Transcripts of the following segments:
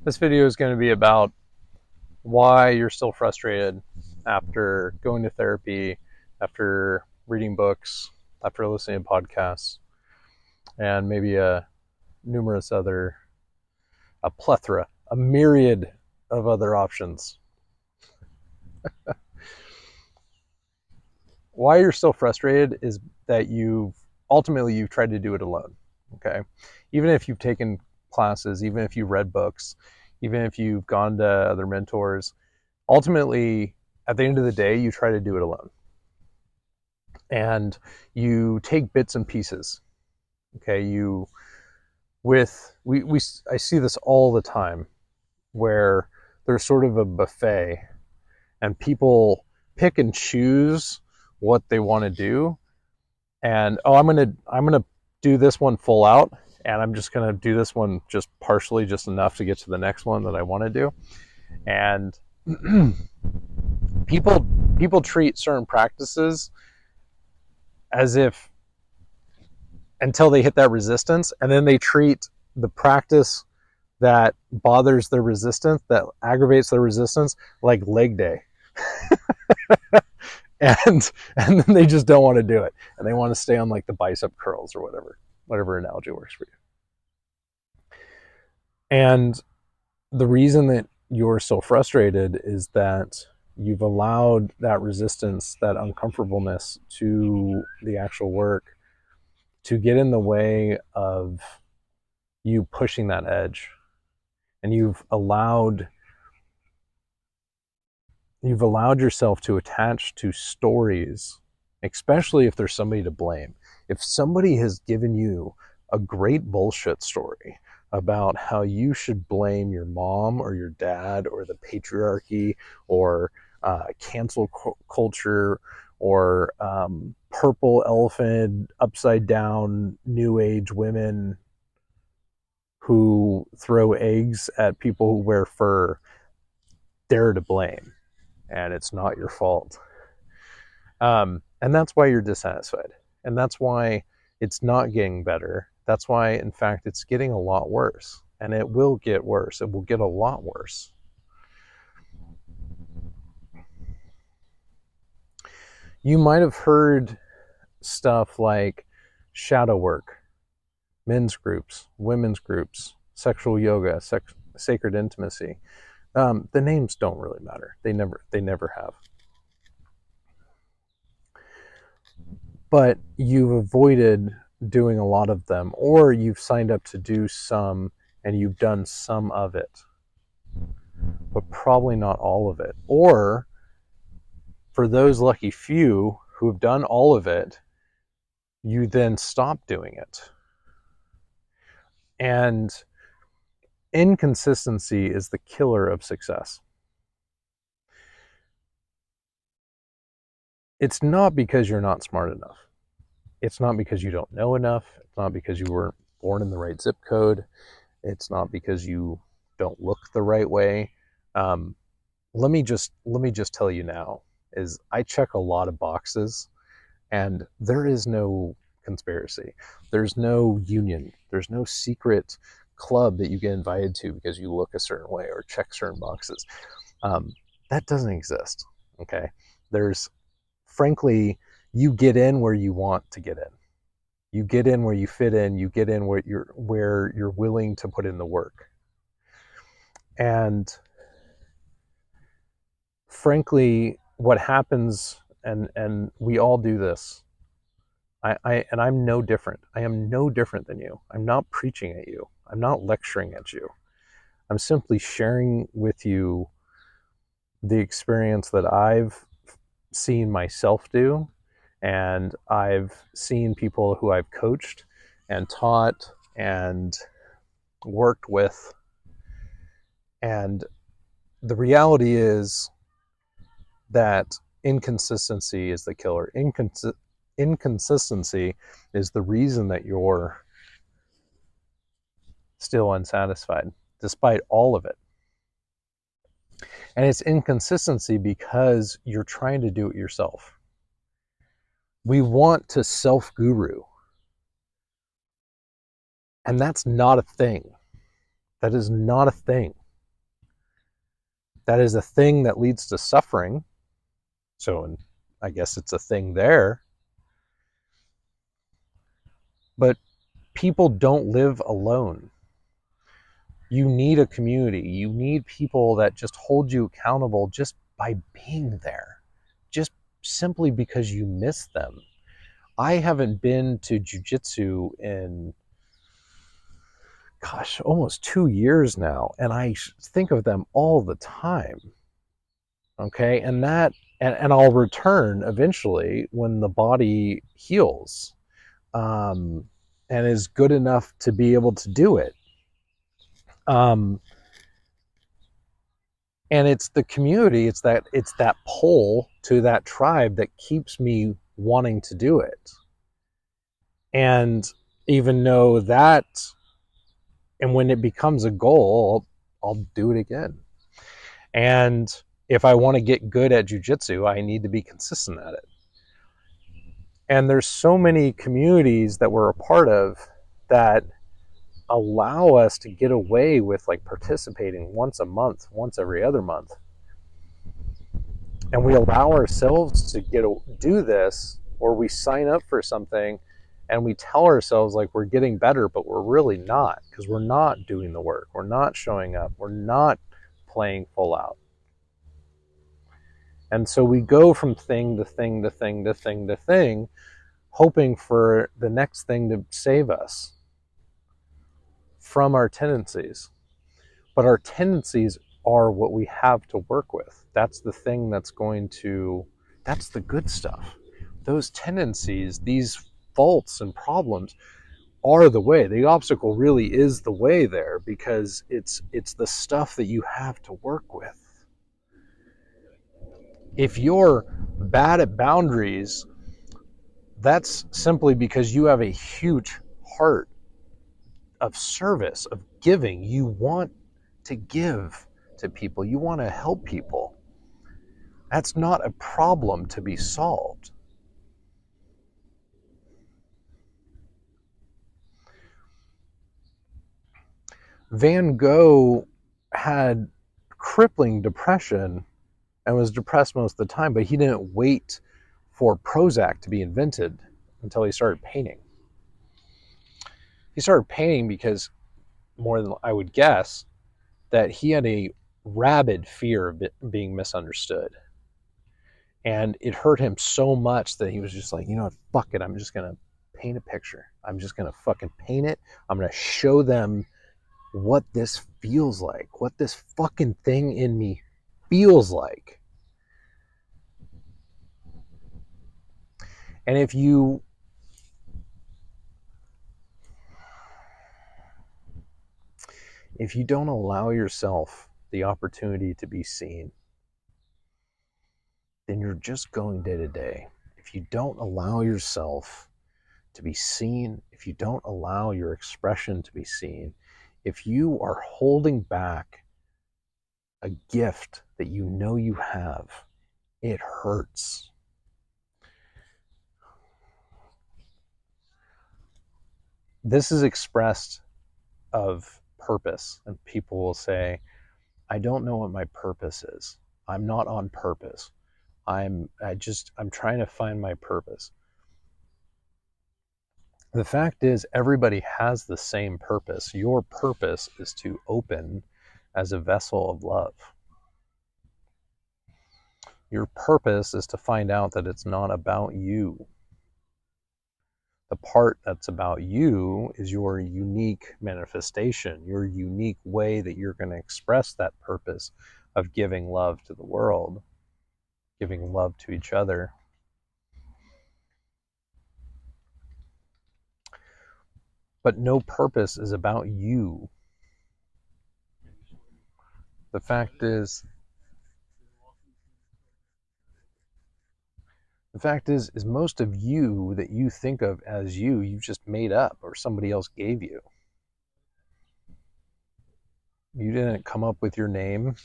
This video is going to be about why you're still frustrated after going to therapy, after reading books, after listening to podcasts, and maybe a plethora, a myriad of other options. Why you're still frustrated is that you've tried to do it alone. Okay. Even if you've taken classes, even if you've read books, even if you've gone to other mentors, ultimately, at the end of the day, you try to do it alone. And you take bits and pieces. Okay. I see this all the time where there's sort of a buffet and people pick and choose what they want to do. And I'm gonna do this one full out, and I'm just gonna do this one just partially, just enough to get to the next one that I want to do. And people treat certain practices as if, until they hit that resistance, and then they treat the practice that bothers their resistance, that aggravates their resistance, like leg day. and then they just don't want to do it, and they want to stay on like the bicep curls or whatever analogy works for you. And the reason that you're so frustrated is that you've allowed that resistance, that uncomfortableness to the actual work, to get in the way of you pushing that edge. And you've allowed yourself to attach to stories, especially if there's somebody to blame. If somebody has given you a great bullshit story about how you should blame your mom or your dad or the patriarchy or cancel culture or purple elephant, upside down, new age women who throw eggs at people who wear fur, they're to blame. And it's not your fault. And that's why you're dissatisfied. And that's why it's not getting better. That's why, in fact, it's getting a lot worse. And it will get worse. It will get a lot worse. You might have heard stuff like shadow work, men's groups, women's groups, sexual yoga, sacred intimacy. The names don't really matter. They never have. But you've avoided doing a lot of them, or you've signed up to do some and you've done some of it, but probably not all of it. Or for those lucky few who have done all of it, you then stop doing it. And inconsistency is the killer of success. It's not because you're not smart enough. It's not because you don't know enough. It's not because you weren't born in the right zip code. It's not because you don't look the right way. Let me just tell you now, is I check a lot of boxes, and there is no conspiracy. There's no union. There's no secret club that you get invited to because you look a certain way or check certain boxes. That doesn't exist. Okay. Frankly, you get in where you want to get in. You get in where you fit in. You get in where you're willing to put in the work. And frankly, what happens, and we all do this. I'm no different. I am no different than you. I'm not preaching at you. I'm not lecturing at you. I'm simply sharing with you the experience that I've seen myself do, and I've seen people who I've coached and taught and worked with. And the reality is that inconsistency is the killer. Inconsistency is the reason that you're still unsatisfied, despite all of it. And it's inconsistency because you're trying to do it yourself. We want to self-guru. And that's not a thing. That is not a thing. That is a thing that leads to suffering. So I guess it's a thing there. But people don't live alone. You need a community. You need people that just hold you accountable just by being there, just simply because you miss them. I haven't been to jujitsu in, gosh, almost 2 years now, and I think of them all the time. Okay, and I'll return eventually when the body heals, um, and is good enough to be able to do it. Um, and it's the community, it's that pull to that tribe that keeps me wanting to do it. And even though that, and when it becomes a goal, I'll do it again. And if I want to get good at jujitsu, I need to be consistent at it. And there's so many communities that we're a part of that allow us to get away with like participating once a month, once every other month. And we allow ourselves to do this, or we sign up for something and we tell ourselves like we're getting better, but we're really not, because we're not doing the work. We're not showing up. We're not playing full out. And so we go from thing to thing to thing to thing to thing, hoping for the next thing to save us from our tendencies. But our tendencies are what we have to work with. That's the thing that's that's the good stuff. Those tendencies, these faults and problems are the way. The obstacle really is the way there, because it's the stuff that you have to work with. If you're bad at boundaries, that's simply because you have a huge heart of service, of giving. You want to give to people. You want to help people. That's not a problem to be solved. Van Gogh had crippling depression and was depressed most of the time, but he didn't wait for Prozac to be invented until he started painting. He started painting because, more than I would guess, that he had a rabid fear of being misunderstood. And it hurt him so much that he was just like, you know what, fuck it, I'm just going to paint a picture. I'm just going to fucking paint it. I'm going to show them what this feels like, what this fucking thing in me feels like. And if you don't allow yourself the opportunity to be seen, then you're just going day to day. If you don't allow yourself to be seen, if you don't allow your expression to be seen, if you are holding back a gift that you know you have, it hurts. This is expressed of purpose, and people will say, I don't know what my purpose is. I'm not on purpose. I'm trying to find my purpose. The fact is, everybody has the same purpose. Your purpose is to open as a vessel of love. Your purpose is to find out that it's not about you. The part that's about you is your unique manifestation, your unique way that you're going to express that purpose of giving love to the world, giving love to each other. But no purpose is about you. The fact is most of you that you think of as you just made up, or somebody else gave you. You didn't come up with your name.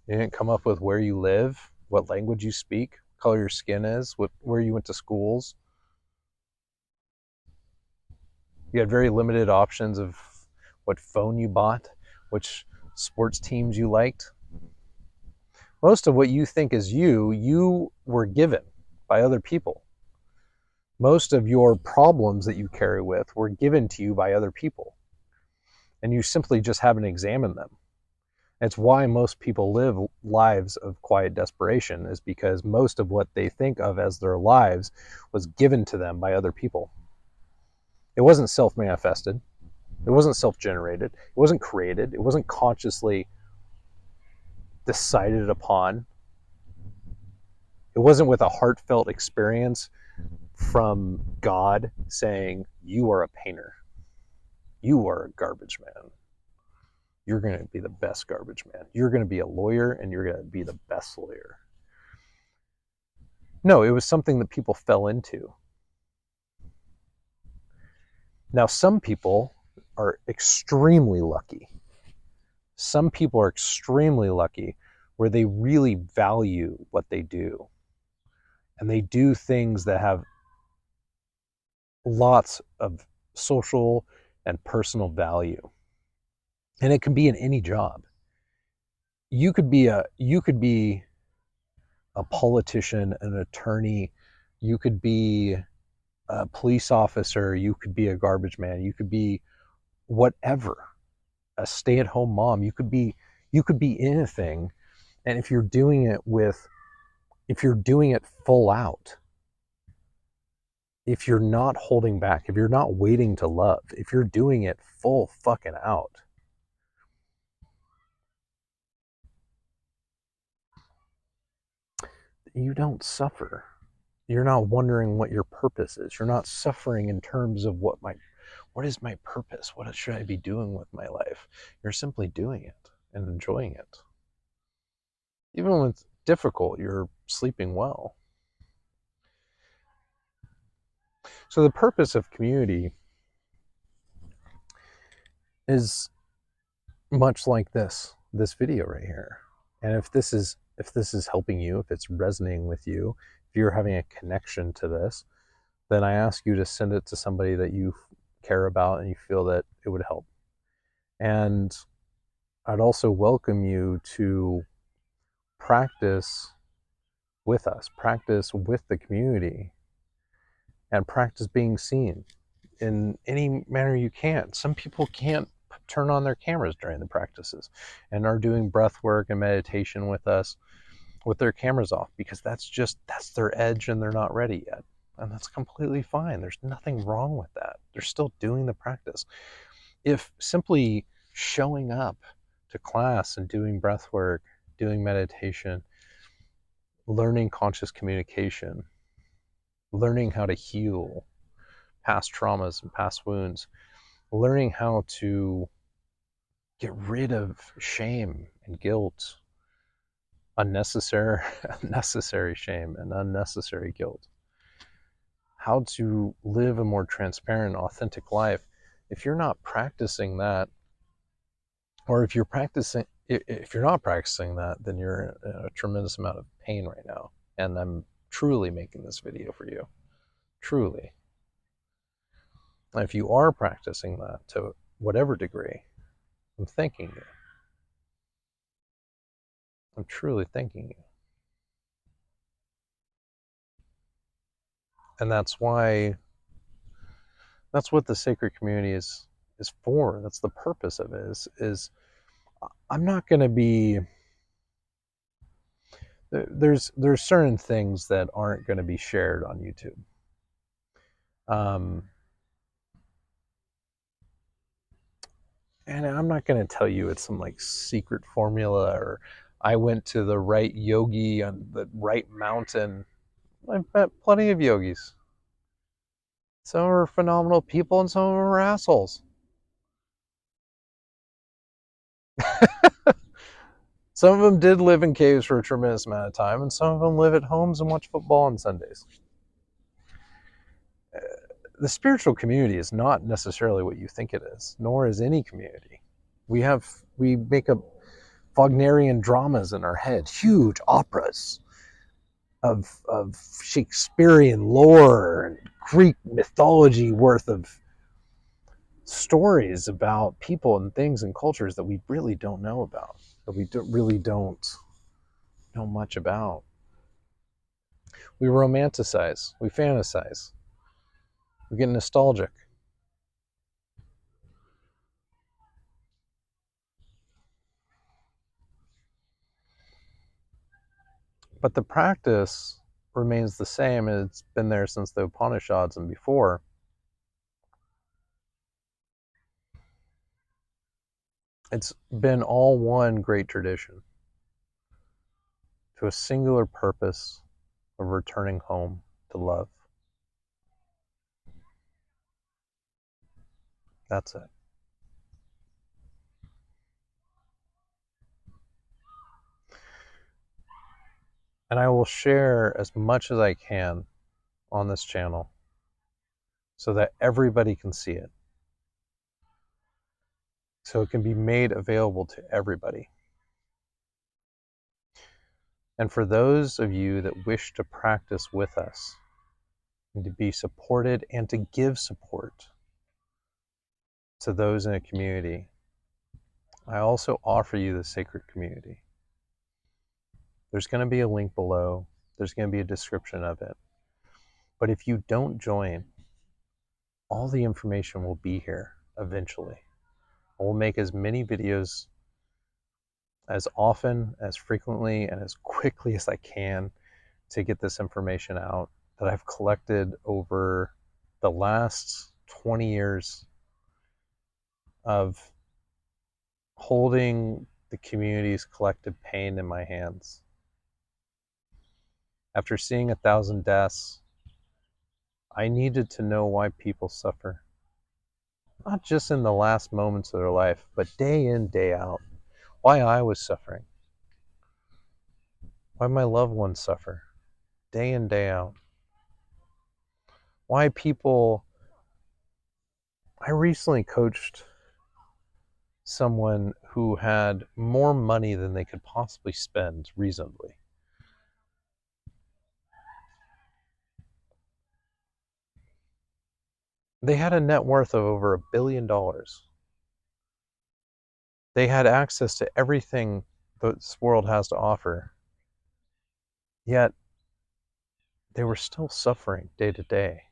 You didn't come up with where you live, what language you speak, what color your skin is, where you went to schools. You had very limited options of what phone you bought, which sports teams you liked. Most of what you think is you were given by other people. Most of your problems that you carry with were given to you by other people, and you simply just haven't examined them. It's why most people live lives of quiet desperation, is because most of what they think of as their lives was given to them by other people. It wasn't self-manifested. It wasn't self-generated. It wasn't created. It wasn't consciously decided upon. It wasn't with a heartfelt experience from God saying, you are a painter. You are a garbage man. You're going to be the best garbage man. You're going to be a lawyer, and you're going to be the best lawyer. No, it was something that people fell into. Now, some people are extremely lucky. Some people are extremely lucky where they really value what they do. And they do things that have lots of social and personal value. And it can be in any job. You could be a politician, an attorney, you could be a police officer, you could be a garbage man, you could be whatever, a stay-at-home mom, you could be anything. And if you're doing it full out, if you're not holding back, if you're not waiting to love, if you're doing it full fucking out, you don't suffer. You're not wondering what your purpose is. You're not suffering in terms of what is my purpose? What should I be doing with my life? You're simply doing it and enjoying it. Even when it's difficult, you're sleeping well. So the purpose of community is much like this video right here. And if this is helping you, if it's resonating with you, if you're having a connection to this, then I ask you to send it to somebody that you care about and you feel that it would help. And I'd also welcome you to practice with us, practice with the community, and practice being seen in any manner you can. Some people can't turn on their cameras during the practices and are doing breath work and meditation with us with their cameras off, because that's their edge and they're not ready yet. And that's completely fine. There's nothing wrong with that. They're still doing the practice. If simply showing up to class and doing breath work, doing meditation, learning conscious communication, learning how to heal past traumas and past wounds, learning how to get rid of shame and guilt, unnecessary shame and unnecessary guilt, how to live a more transparent, authentic life. If you're not practicing that, or if you're not practicing that, then you're in a tremendous amount of pain right now. And I'm truly making this video for you. Truly. And if you are practicing that to whatever degree, I'm thanking you. I'm truly thanking you. And that's what the sacred community is for. That's the purpose of it, is I'm not going to be, there's certain things that aren't going to be shared on YouTube. And I'm not going to tell you it's some like secret formula, or I went to the right yogi on the right mountain. I've met plenty of yogis. Some are phenomenal people and some of them are assholes. Some of them did live in caves for a tremendous amount of time, and some of them live at homes and watch football on Sundays. The spiritual community is not necessarily what you think it is, nor is any community. We make up Wagnerian dramas in our head, huge operas of Shakespearean lore and Greek mythology worth of stories about people and things and cultures that we really don't know about, that we really don't know much about. We romanticize, we fantasize, we get nostalgic. But the practice remains the same, and it's been there since the Upanishads and before. It's been all one great tradition to a singular purpose of returning home to love. That's it. And I will share as much as I can on this channel so that everybody can see it. So it can be made available to everybody. And for those of you that wish to practice with us and to be supported and to give support to those in a community, I also offer you the sacred community. There's going to be a link below. There's going to be a description of it. But if you don't join, all the information will be here eventually. I will make as many videos as often, as frequently, and as quickly as I can to get this information out that I've collected over the last 20 years of holding the community's collective pain in my hands. After seeing 1,000 deaths, I needed to know why people suffer. Not just in the last moments of their life, but day in, day out. Why I was suffering. Why my loved ones suffer. Day in, day out. Why people... I recently coached someone who had more money than they could possibly spend reasonably. They had a net worth of over $1 billion. They had access to everything this world has to offer. Yet, they were still suffering day to day.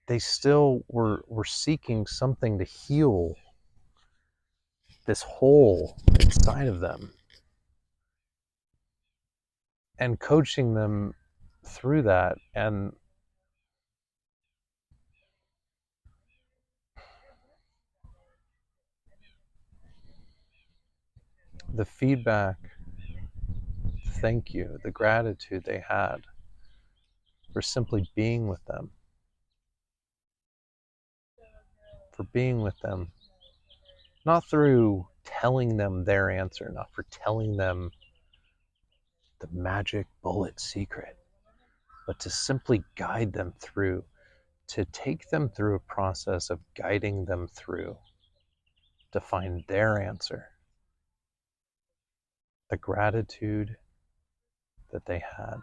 They still were seeking something to heal this hole inside of them. And coaching them through that, and the feedback, thank you, the gratitude they had for simply being with them, for being with them, not through telling them their answer, not for telling them the magic bullet secret, but to simply guide them through, to take them through a process of guiding them through to find their answer. The gratitude that they had,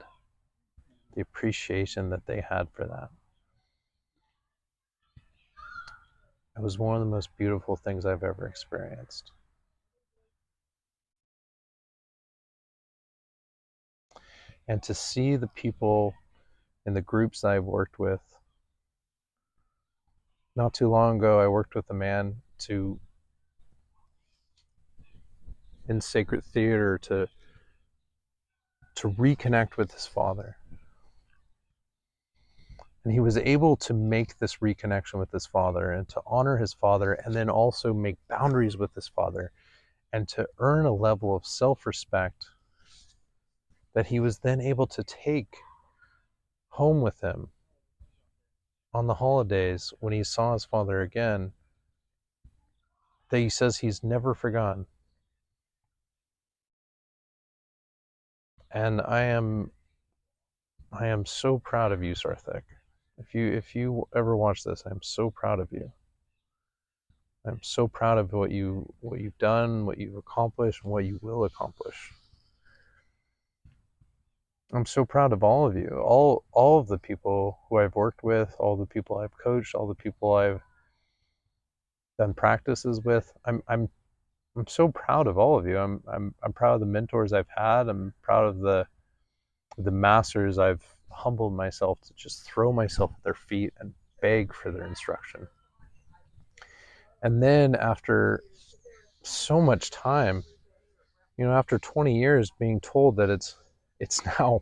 the appreciation that they had for that. It was one of the most beautiful things I've ever experienced. And to see the people in the groups that I've worked with. Not too long ago, I worked with a man in sacred theater to reconnect with his father. And he was able to make this reconnection with his father and to honor his father, and then also make boundaries with his father, and to earn a level of self-respect that he was then able to take home with him on the holidays when he saw his father again, that he says he's never forgotten. And I am so proud of you, Sarthik. If you ever watch this, I'm so proud of you. I'm so proud of what you've done, what you've accomplished, and what you will accomplish. I'm so proud of all of you, all of the people who I've worked with, all the people I've coached, all the people I've done practices with. I'm I'm so proud of all of you. I'm proud of the mentors I've had. I'm proud of the masters I've humbled myself to just throw myself at their feet and beg for their instruction. And then after so much time, after 20 years being told that it's now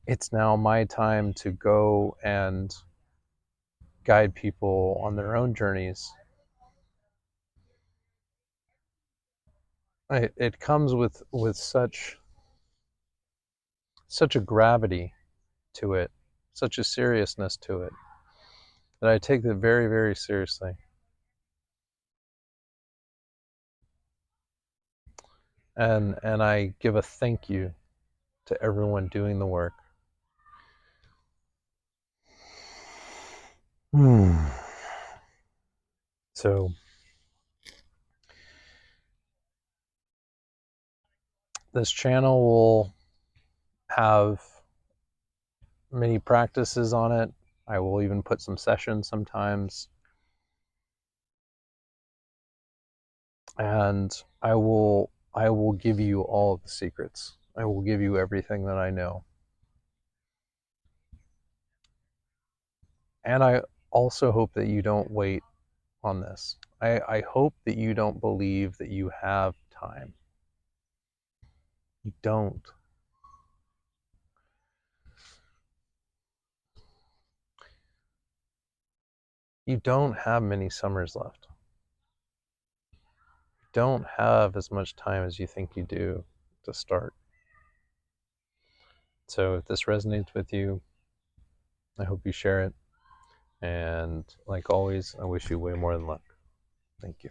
it's now my time to go and guide people on their own journeys. It comes with such a gravity to it, such a seriousness to it, that I take it very, very seriously. And I give a thank you to everyone doing the work. So this channel will have many practices on it. I will even put some sessions sometimes. And I will give you all of the secrets. I will give you everything that I know. And I also hope that you don't wait on this. I hope that you don't believe that you have time. You don't. You don't have many summers left. You don't have as much time as you think you do to start. So if this resonates with you, I hope you share it. And like always, I wish you way more than luck. Thank you.